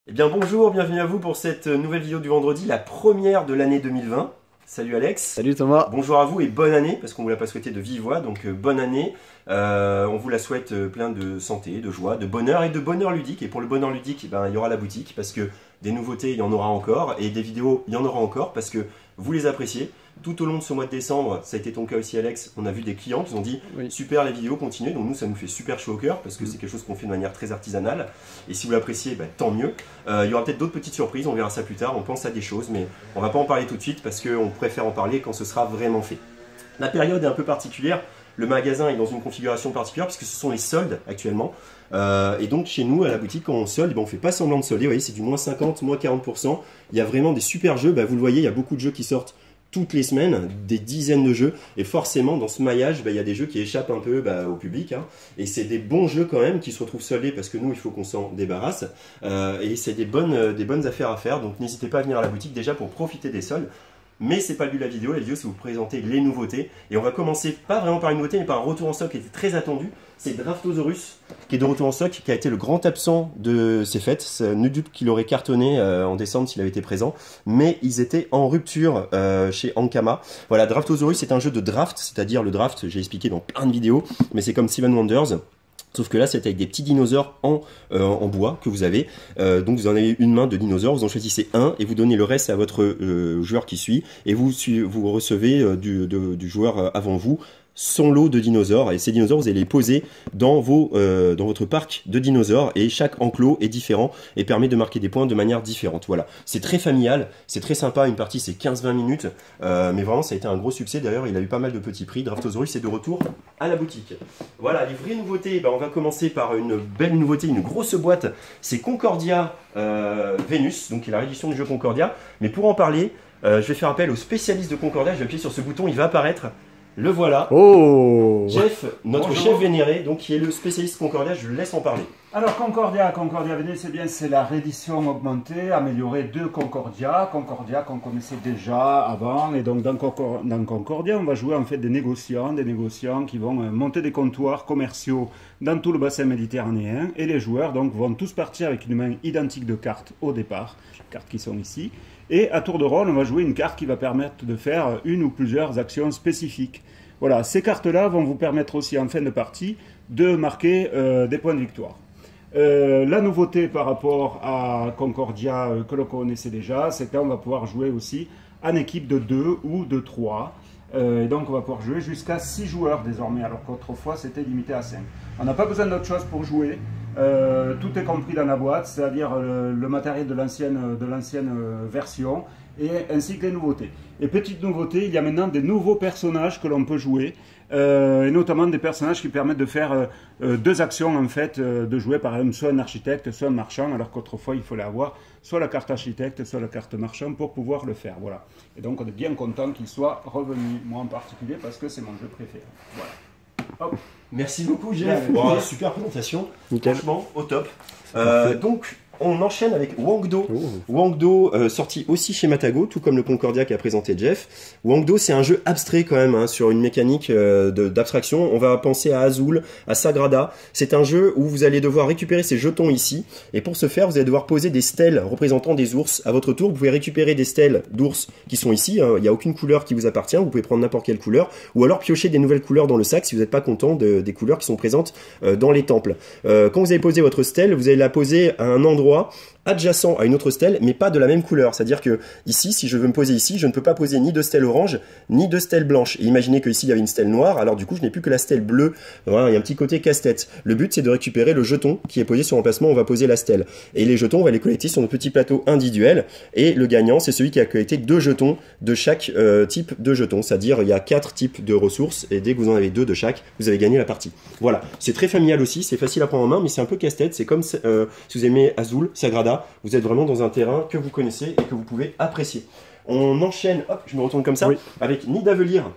Eh bien bonjour, bienvenue à vous pour cette nouvelle vidéo du vendredi, la première de l'année 2020. Salut Alex. Salut Thomas. Bonjour à vous et bonne année, parce qu'on ne vous l'a pas souhaité de vive voix, donc bonne année. On vous la souhaite plein de santé, de joie, de bonheur et de bonheur ludique. Et pour le bonheur ludique, il y aura la boutique, parce que des nouveautés, il y en aura encore, et des vidéos, il y en aura encore, parce que vous les appréciez. Tout au long de ce mois de décembre, ça a été ton cas aussi Alex, on a vu des clients qui nous ont dit super les vidéos, continuez, donc nous ça nous fait super chaud au cœur parce que c'est quelque chose qu'on fait de manière très artisanale et si vous l'appréciez, tant mieux. Il y aura peut-être d'autres petites surprises, on verra ça plus tard, on pense à des choses mais on va pas en parler tout de suite parce qu'on préfère en parler quand ce sera vraiment fait. La période est un peu particulière, le magasin est dans une configuration particulière puisque ce sont les soldes actuellement. Et donc chez nous à la boutique quand on solde, on ne fait pas semblant de solder, vous voyez c'est du moins 50, moins 40%. Il y a vraiment des super jeux, vous le voyez, il y a beaucoup de jeux qui sortent toutes les semaines, des dizaines de jeux, et forcément dans ce maillage, il y a des jeux qui échappent un peu au public, et c'est des bons jeux quand même qui se retrouvent soldés parce que nous il faut qu'on s'en débarrasse, et c'est des bonnes affaires à faire, donc n'hésitez pas à venir à la boutique déjà pour profiter des soldes. Mais c'est pas le but de la vidéo c'est vous présenter les nouveautés. Et on va commencer pas vraiment par une nouveauté, mais par un retour en stock qui était très attendu. C'est Draftosaurus qui est de retour en stock, qui a été le grand absent de ces fêtes. C'est nul doute qu'il aurait cartonné en décembre s'il avait été présent. Mais ils étaient en rupture chez Ankama. Voilà, Draftosaurus c'est un jeu de draft, c'est-à-dire le draft, j'ai expliqué dans plein de vidéos, mais c'est comme Seven Wonders. Sauf que là, c'est avec des petits dinosaures en bois que vous avez. Donc vous en avez une main de dinosaures, vous en choisissez un et vous donnez le reste à votre joueur qui suit. Et vous recevez du joueur avant vous son lot de dinosaures. Et ces dinosaures, vous allez les poser dans votre parc de dinosaures. Et chaque enclos est différent et permet de marquer des points de manière différente. Voilà, c'est très familial, c'est très sympa. Une partie, c'est 15-20 minutes. Mais vraiment, ça a été un gros succès. D'ailleurs, il a eu pas mal de petits prix. Draftosaurus est de retour à la boutique. Voilà, les vraies nouveautés, on va commencer par une belle nouveauté, une grosse boîte, c'est Concordia Venus, donc qui est la réédition du jeu Concordia. Mais pour en parler, je vais faire appel au spécialiste de Concordia, je vais appuyer sur ce bouton, il va apparaître. Le voilà. Oh Jeff, notre chef vénéré, donc qui est le spécialiste Concordia, je le laisse en parler. Alors Concordia Venus, c'est la réédition augmentée, améliorée de Concordia qu'on connaissait déjà avant. Et donc dans Concordia, on va jouer en fait des négociants qui vont monter des comptoirs commerciaux dans tout le bassin méditerranéen. Et les joueurs donc vont tous partir avec une main identique de cartes au départ, les cartes qui sont ici. Et à tour de rôle, on va jouer une carte qui va permettre de faire une ou plusieurs actions spécifiques. Voilà, ces cartes-là vont vous permettre aussi en fin de partie de marquer des points de victoire. La nouveauté par rapport à Concordia que l'on connaissait déjà, c'est que là on va pouvoir jouer aussi en équipe de 2 ou de 3. Et donc on va pouvoir jouer jusqu'à 6 joueurs désormais, alors qu'autrefois c'était limité à 5. On n'a pas besoin d'autre chose pour jouer. Tout est compris dans la boîte, c'est-à-dire le matériel de l'ancienne version et ainsi que les nouveautés. Et petite nouveauté, il y a maintenant des nouveaux personnages que l'on peut jouer, et notamment des personnages qui permettent de faire 2 actions en fait, de jouer par exemple soit un architecte, soit un marchand, alors qu'autrefois il fallait avoir soit la carte architecte, soit la carte marchand pour pouvoir le faire. Voilà. Et donc on est bien content qu'il soit revenu, moi en particulier parce que c'est mon jeu préféré. Voilà. Hop. Merci beaucoup Jeff, wow, super présentation, franchement au top. Donc on enchaîne avec Wangdo. Wangdo sorti aussi chez Matago, tout comme le Concordia qu'a présenté Jeff. Wangdo c'est un jeu abstrait quand même, sur une mécanique d'abstraction. On va penser à Azul, à Sagrada. C'est un jeu où vous allez devoir récupérer ces jetons ici. Et pour ce faire, vous allez devoir poser des stèles représentant des ours. À votre tour, vous pouvez récupérer des stèles d'ours qui sont ici. Il n'y a aucune couleur qui vous appartient. Vous pouvez prendre n'importe quelle couleur. Ou alors piocher des nouvelles couleurs dans le sac si vous n'êtes pas content des couleurs qui sont présentes dans les temples. Quand vous avez posé votre stèle, vous allez la poser à un endroit adjacent à une autre stèle, mais pas de la même couleur. C'est-à-dire que ici, si je veux me poser ici, je ne peux pas poser ni de stèle orange, ni de stèle blanche. Et imaginez que ici il y avait une stèle noire, alors du coup, je n'ai plus que la stèle bleue. Voilà, il y a un petit côté casse-tête. Le but, c'est de récupérer le jeton qui est posé sur l'emplacement où on va poser la stèle. Et les jetons, on va les collecter sur nos petits plateaux individuels. Et le gagnant, c'est celui qui a collecté 2 jetons de chaque type de jeton. C'est-à-dire, il y a 4 types de ressources, et dès que vous en avez 2 de chaque, vous avez gagné la partie. Voilà. C'est très familial aussi, c'est facile à prendre en main, mais c'est un peu casse-tête. C'est comme si vous aimez Azul, Sagrada, vous êtes vraiment dans un terrain que vous connaissez et que vous pouvez apprécier. On enchaîne, hop, je me retourne comme ça, avec Nidavellir.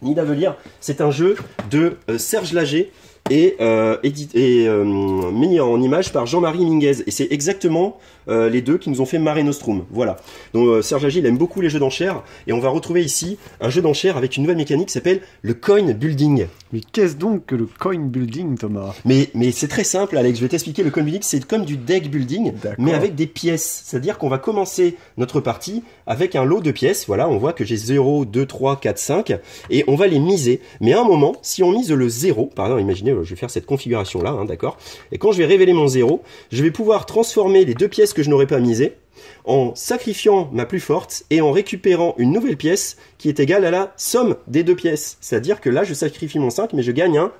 Nidavellir, c'est un jeu de Serge Lager et mis en image par Jean-Marie Minguez. Et c'est exactement les deux qui nous ont fait Mare Nostrum. Voilà. Donc Serge Agi, il aime beaucoup les jeux d'enchères et on va retrouver ici un jeu d'enchères avec une nouvelle mécanique qui s'appelle le coin building. Mais qu'est-ce donc que le coin building, Thomas? Mais c'est très simple, Alex, je vais t'expliquer. Le coin building, c'est comme du deck building, mais avec des pièces. C'est-à-dire qu'on va commencer notre partie avec un lot de pièces. Voilà, on voit que j'ai 0, 2, 3, 4, 5 et on va les miser. Mais à un moment, si on mise le 0, par exemple, imaginez, je vais faire cette configuration-là, hein, d'accord? Et quand je vais révéler mon 0, je vais pouvoir transformer les deux pièces que je n'aurais pas misées en sacrifiant ma plus forte et en récupérant une nouvelle pièce qui est égale à la somme des deux pièces. C'est-à-dire que là, je sacrifie mon 5, mais je gagne un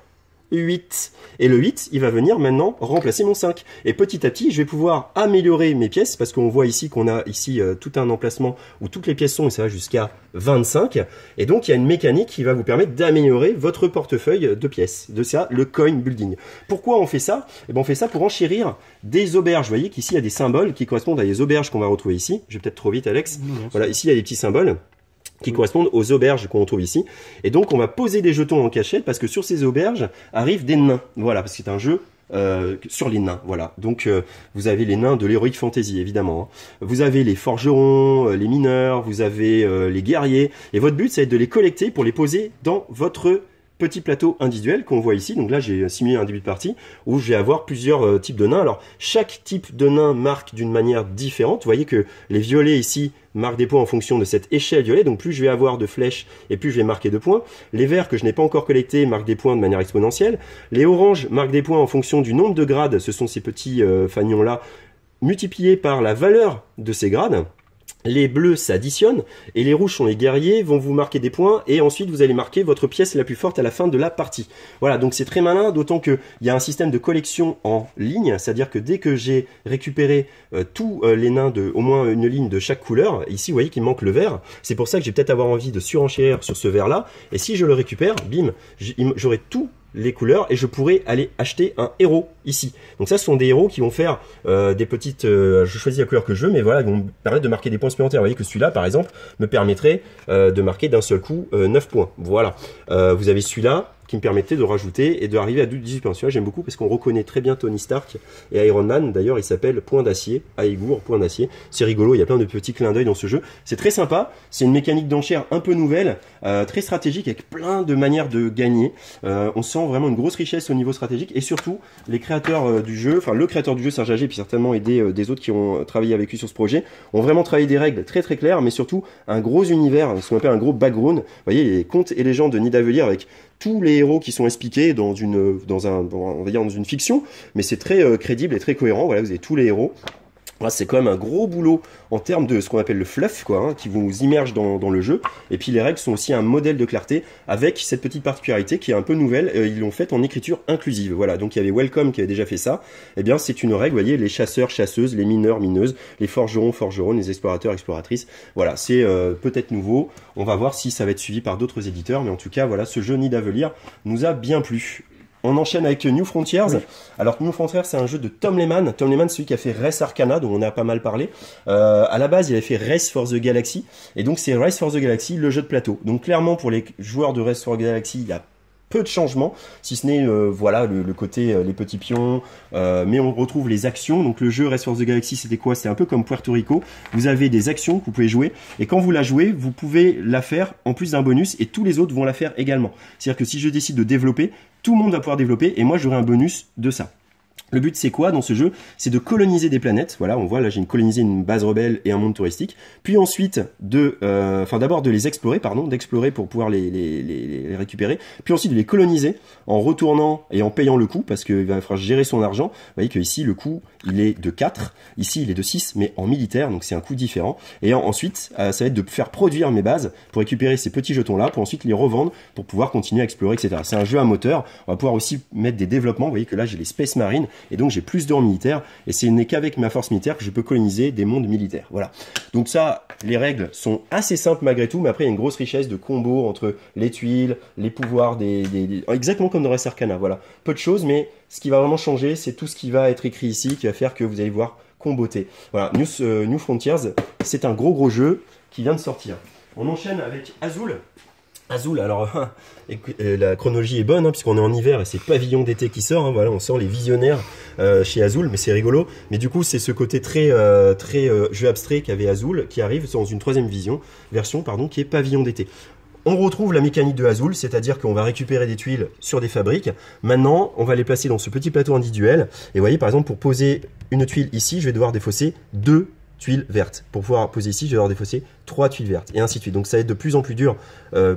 8. Et le 8, il va venir maintenant remplacer mon 5. Et petit à petit, je vais pouvoir améliorer mes pièces, parce qu'on voit ici qu'on a ici tout un emplacement où toutes les pièces sont, et ça va jusqu'à 25. Et donc, il y a une mécanique qui va vous permettre d'améliorer votre portefeuille de pièces. De ça, le coin building. Pourquoi on fait ça? Eh ben, on fait ça pour enchérir des auberges. Vous voyez qu'ici, il y a des symboles qui correspondent à des auberges qu'on va retrouver ici. Je vais peut-être trop vite, Alex. Voilà, ici, il y a des petits symboles qui correspondent aux auberges qu'on trouve ici. Et donc, on va poser des jetons en cachette parce que sur ces auberges arrivent des nains. Voilà, parce que c'est un jeu sur les nains. Voilà. Donc, vous avez les nains de l'Heroic Fantasy, évidemment. Hein. Vous avez les forgerons, les mineurs, vous avez les guerriers. Et votre but, ça va être de les collecter pour les poser dans votre petit plateau individuel qu'on voit ici. Donc là, j'ai simulé un début de partie où je vais avoir plusieurs types de nains. Alors, chaque type de nain marque d'une manière différente. Vous voyez que les violets ici marquent des points en fonction de cette échelle violet. Donc, plus je vais avoir de flèches et plus je vais marquer de points. Les verts que je n'ai pas encore collectés marquent des points de manière exponentielle. Les oranges marquent des points en fonction du nombre de grades. Ce sont ces petits fanions-là multipliés par la valeur de ces grades. Les bleus s'additionnent et les rouges sont les guerriers, vont vous marquer des points et ensuite vous allez marquer votre pièce la plus forte à la fin de la partie. Voilà, donc c'est très malin, d'autant qu'il y a un système de collection en ligne, c'est-à-dire que dès que j'ai récupéré tous les nains de au moins une ligne de chaque couleur, ici vous voyez qu'il manque le vert, c'est pour ça que j'ai peut-être avoir envie de surenchérir sur ce vert-là, et si je le récupère, bim, j'aurai tout les couleurs et je pourrais aller acheter un héros ici. Donc ça, ce sont des héros qui vont faire des petites... je choisis la couleur que je veux, mais voilà, ils vont me permettre de marquer des points supplémentaires. Vous voyez que celui-là, par exemple, me permettrait de marquer d'un seul coup 9 points. Voilà. Vous avez celui-là qui me permettait de rajouter et d'arriver à 18 points. Celui-là, j'aime beaucoup parce qu'on reconnaît très bien Tony Stark et Iron Man. D'ailleurs, il s'appelle Point d'Acier, Aigour, Point d'Acier. C'est rigolo, il y a plein de petits clins d'œil dans ce jeu. C'est très sympa, c'est une mécanique d'enchère un peu nouvelle, très stratégique, avec plein de manières de gagner. On sent vraiment une grosse richesse au niveau stratégique et surtout, les créateurs du jeu, enfin le créateur du jeu, Serge Agi, puis certainement aidé des autres qui ont travaillé avec lui sur ce projet, ont vraiment travaillé des règles très très claires, mais surtout un gros univers, ce qu'on appelle un gros background. Vous voyez, les contes et légendes de Nidavellir avec tous les héros qui sont expliqués dans une fiction, mais c'est très crédible et très cohérent. Voilà, vous avez tous les héros. Voilà, c'est quand même un gros boulot en termes de ce qu'on appelle le fluff, quoi, hein, qui vous immerge dans le jeu. Et puis les règles sont aussi un modèle de clarté avec cette petite particularité qui est un peu nouvelle. Ils l'ont faite en écriture inclusive. Voilà, donc il y avait Welcome qui avait déjà fait ça. Eh bien, c'est une règle, vous voyez, les chasseurs, chasseuses, les mineurs, mineuses, les forgerons, forgeronnes, les explorateurs, exploratrices. Voilà, c'est peut-être nouveau. On va voir si ça va être suivi par d'autres éditeurs. Mais en tout cas, voilà, ce jeu Nidavellir nous a bien plu. On enchaîne avec New Frontiers. Oui. Alors New Frontiers, c'est un jeu de Tom Lehman. Tom Lehman, celui qui a fait Race Arcana, dont on a pas mal parlé. À la base, il avait fait Race for the Galaxy. Et donc c'est Race for the Galaxy, le jeu de plateau. Donc clairement, pour les joueurs de Race for the Galaxy, il y a peu de changements, si ce n'est voilà le côté les petits pions, mais on retrouve les actions. Donc le jeu Race for the Galaxy, c'était quoi? C'est un peu comme Puerto Rico. Vous avez des actions que vous pouvez jouer, et quand vous la jouez, vous pouvez la faire en plus d'un bonus, et tous les autres vont la faire également. C'est-à-dire que si je décide de développer, tout le monde va pouvoir développer, et moi j'aurai un bonus de ça. Le but, c'est quoi dans ce jeu? C'est de coloniser des planètes. Voilà, on voit là, j'ai colonisé une base rebelle et un monde touristique. Puis ensuite, d'abord de les explorer, d'explorer pour pouvoir les récupérer. Puis ensuite de les coloniser en retournant et en payant le coût, parce qu'il va falloir gérer son argent. Vous voyez que ici, le coût, il est de 4. Ici, il est de 6, mais en militaire, donc c'est un coût différent. Et ensuite, ça va être de faire produire mes bases pour récupérer ces petits jetons-là, pour ensuite les revendre, pour pouvoir continuer à explorer, etc. C'est un jeu à moteur. On va pouvoir aussi mettre des développements. Vous voyez que là, j'ai les Space Marines. Et donc j'ai plus d'or militaire, et ce n'est qu'avec ma force militaire que je peux coloniser des mondes militaires. Voilà. Donc ça, les règles sont assez simples malgré tout, mais après il y a une grosse richesse de combos entre les tuiles, les pouvoirs exactement comme dans Race Arcana. Voilà. Peu de choses, mais ce qui va vraiment changer, c'est tout ce qui va être écrit ici, qui va faire que vous allez voir comboter. Voilà. New Frontiers, c'est un gros jeu qui vient de sortir. On enchaîne avec Azul. Azul, alors la chronologie est bonne hein, puisqu'on est en hiver et c'est Pavillon d'été qui sort. Hein, voilà, on sent les visionnaires chez Azul, mais c'est rigolo. Mais du coup, c'est ce côté très jeu abstrait qu'avait Azul qui arrive dans une troisième version, qui est Pavillon d'été. On retrouve la mécanique de Azul, c'est-à-dire qu'on va récupérer des tuiles sur des fabriques. Maintenant, on va les placer dans ce petit plateau individuel. Et vous voyez, par exemple, pour poser une tuile ici, je vais devoir défausser 2 tuiles vertes. Pour pouvoir poser ici, je vais devoir défausser 3 tuiles vertes, et ainsi de suite. Donc ça va être de plus en plus dur,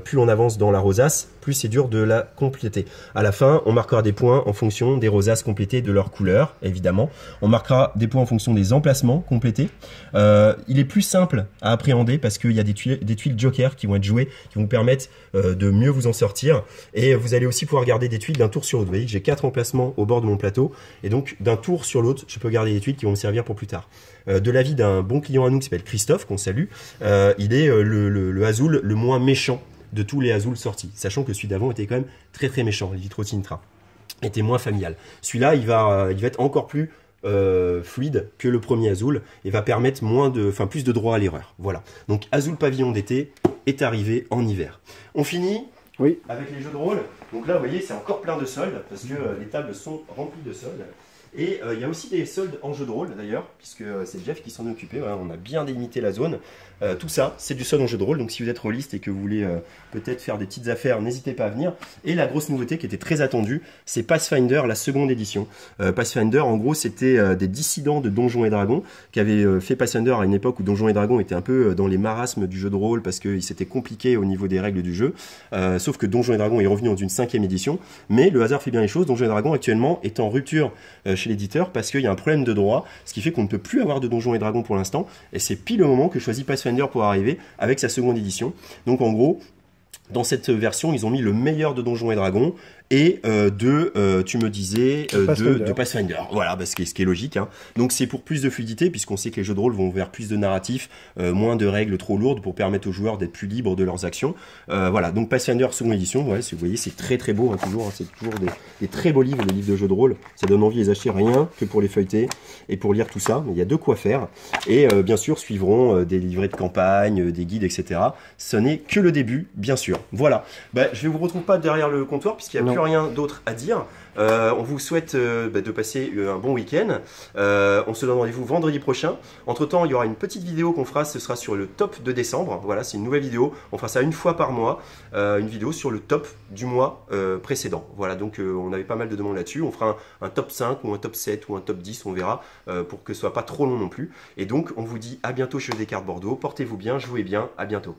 plus on avance dans la rosace, plus c'est dur de la compléter. À la fin, on marquera des points en fonction des rosaces complétées, de leur couleur, évidemment. On marquera des points en fonction des emplacements complétés. Il est plus simple à appréhender parce qu'il y a des tuiles joker qui vont être jouées, qui vont vous permettre de mieux vous en sortir. Et vous allez aussi pouvoir garder des tuiles d'un tour sur l'autre. Vous voyez que j'ai 4 emplacements au bord de mon plateau, et donc d'un tour sur l'autre, je peux garder des tuiles qui vont me servir pour plus tard. De l'avis d'un bon client à nous qui s'appelle Christophe, qu'on salue, il est le Azul le moins méchant de tous les Azul sortis, sachant que celui d'avant était quand même très méchant, le Vitrocintra était moins familial. Celui-là, il va être encore plus fluide que le premier Azul et va permettre plus de droit à l'erreur. Voilà. Donc Azul Pavillon d'été est arrivé en hiver. On finit avec les jeux de rôle. Donc là, vous voyez, c'est encore plein de soldes parce que les tables sont remplies de soldes. Et il y a aussi des soldes en jeu de rôle d'ailleurs, puisque c'est Jeff qui s'en est occupé. Voilà, on a bien délimité la zone. Tout ça, c'est du solde en jeu de rôle. Donc si vous êtes rôliste et que vous voulez peut-être faire des petites affaires, n'hésitez pas à venir. Et la grosse nouveauté qui était très attendue, c'est Pathfinder, la seconde édition. Pathfinder, en gros, c'était des dissidents de Donjons et Dragons qui avaient fait Pathfinder à une époque où Donjons et Dragons était un peu dans les marasmes du jeu de rôle parce que c'était compliqué au niveau des règles du jeu. Sauf que Donjons et Dragons est revenu dans une 5e édition. Mais le hasard fait bien les choses. Donjons et Dragons actuellement est en rupture chez l'éditeur parce qu'il y a un problème de droit, ce qui fait qu'on ne peut plus avoir de Donjons et Dragons pour l'instant, et c'est pile le moment que choisit Pathfinder pour arriver avec sa seconde édition. Donc en gros, dans cette version, ils ont mis le meilleur de Donjons et Dragons et tu me disais, de Pathfinder. Voilà, ce qui est logique. Hein. Donc c'est pour plus de fluidité, puisqu'on sait que les jeux de rôle vont vers plus de narratifs, moins de règles trop lourdes pour permettre aux joueurs d'être plus libres de leurs actions. Voilà, donc Pathfinder seconde édition, ouais, si vous voyez, c'est très beau, hein, toujours. Hein, c'est toujours des très beaux livres, les livres de jeux de rôle. Ça donne envie de les acheter rien que pour les feuilleter et pour lire tout ça. Il y a de quoi faire. Et bien sûr, suivront des livrets de campagne, des guides, etc. Ce n'est que le début, bien sûr. Voilà. Je ne vous retrouve pas derrière le comptoir, puisqu'il n'y a plus rien d'autre à dire. On vous souhaite de passer un bon week-end. On se donne rendez-vous vendredi prochain. Entre temps, il y aura une petite vidéo qu'on fera, ce sera sur le top de décembre. Voilà, c'est une nouvelle vidéo. On fera ça une fois par mois. Une vidéo sur le top du mois précédent. Voilà, donc on avait pas mal de demandes là-dessus. On fera un top 5 ou un top 7 ou un top 10, on verra, pour que ce soit pas trop long non plus. Et donc, on vous dit à bientôt chez Descartes Bordeaux. Portez-vous bien, jouez bien, à bientôt.